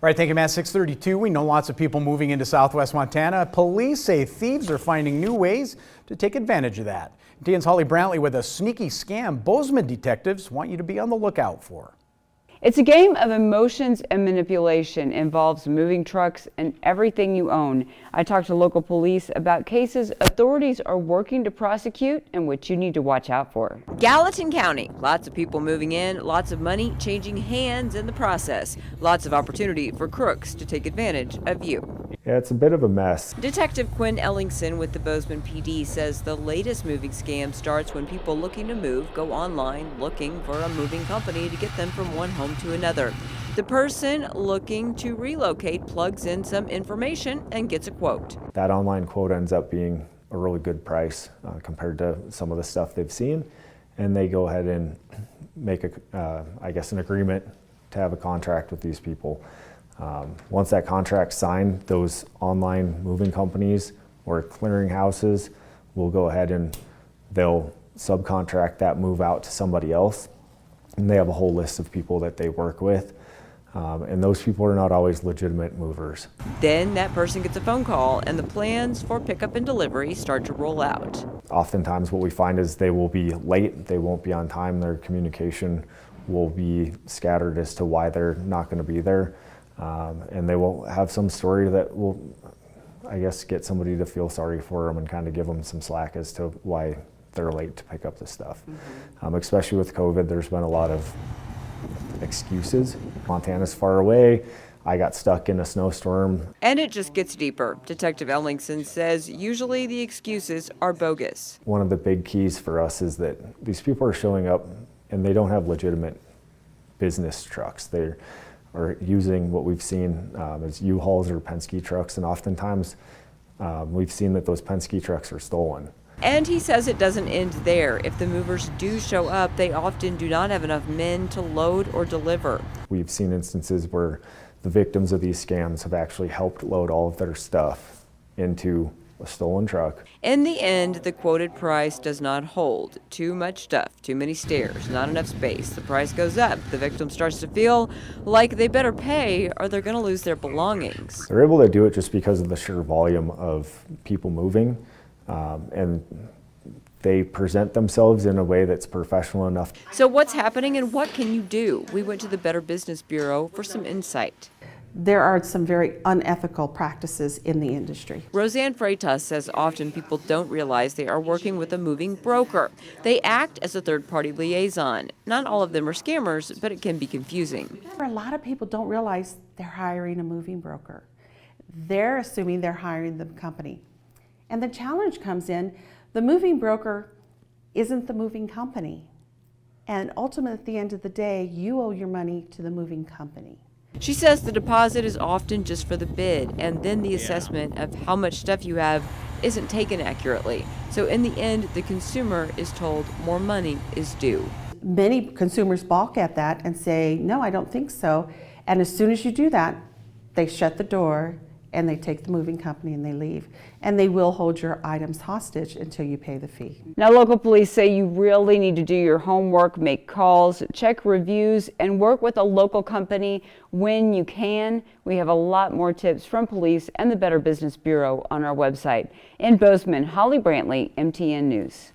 All right, thank you, Matt. 6:32. We know lots of people moving into southwest Montana. Police say thieves are finding new ways to take advantage of that. TN's Holly Brantley with a sneaky scam Bozeman detectives want you to be on the lookout for. It's a game of emotions and manipulation. It involves moving trucks and everything you own. I talked to local police about cases authorities are working to prosecute and which you need to watch out for. Gallatin County, lots of people moving in, lots of money changing hands in the process. Lots of opportunity for crooks to take advantage of you. Yeah, it's a bit of a mess. Detective Quinn Ellingson with the Bozeman PD says the latest moving scam starts when people looking to move go online looking for a moving company to get them from one home to another. The person looking to relocate plugs in some information and gets a quote. That online quote ends up being a really good price compared to some of the stuff they've seen, and they go ahead and make an agreement to have a contract with these people. Once that contract's signed, those online moving companies or clearing houses will go ahead and they'll subcontract that move out to somebody else. And they have a whole list of people that they work with. And those people are not always legitimate movers. Then that person gets a phone call and the plans for pickup and delivery start to roll out. Oftentimes what we find is they will be late, they won't be on time, their communication will be scattered as to why they're not going to be there. And they will have some story that will, I guess, get somebody to feel sorry for them and kind of give them some slack as to why they're late to pick up the stuff. Especially with COVID, there's been a lot of excuses. Montana's far away. I got stuck in a snowstorm. And it just gets deeper. Detective Ellingson says usually the excuses are bogus. One of the big keys for us is that these people are showing up and they don't have legitimate business trucks. They are using what we've seen as U-Hauls or Penske trucks, and oftentimes we've seen that those Penske trucks are stolen. And he says it doesn't end there. If the movers do show up, they often do not have enough men to load or deliver. We've seen instances where the victims of these scams have actually helped load all of their stuff into a stolen truck. In the end, the quoted price does not hold. Too much stuff, too many stairs, not enough space. The price goes up. The victim starts to feel like they better pay or they're going to lose their belongings. They're able to do it just because of the sheer volume of people moving. And they present themselves in a way that's professional enough. So what's happening and what can you do? We went to the Better Business Bureau for some insight. There are some very unethical practices in the industry. Roseanne Freitas says often people don't realize they are working with a moving broker. They act as a third-party liaison. Not all of them are scammers, but it can be confusing. A lot of people don't realize they're hiring a moving broker. They're assuming they're hiring the company. And the challenge comes in, the moving broker isn't the moving company. And ultimately, at the end of the day, you owe your money to the moving company. She says the deposit is often just for the bid, and then the assessment of how much stuff you have isn't taken accurately. So in the end, the consumer is told more money is due. Many consumers balk at that and say, no, I don't think so. And as soon as you do that, they shut the door and they take the moving company and they leave. And they will hold your items hostage until you pay the fee. Now, local police say you really need to do your homework, make calls, check reviews, and work with a local company when you can. We have a lot more tips from police and the Better Business Bureau on our website. In Bozeman, Holly Brantley, MTN News.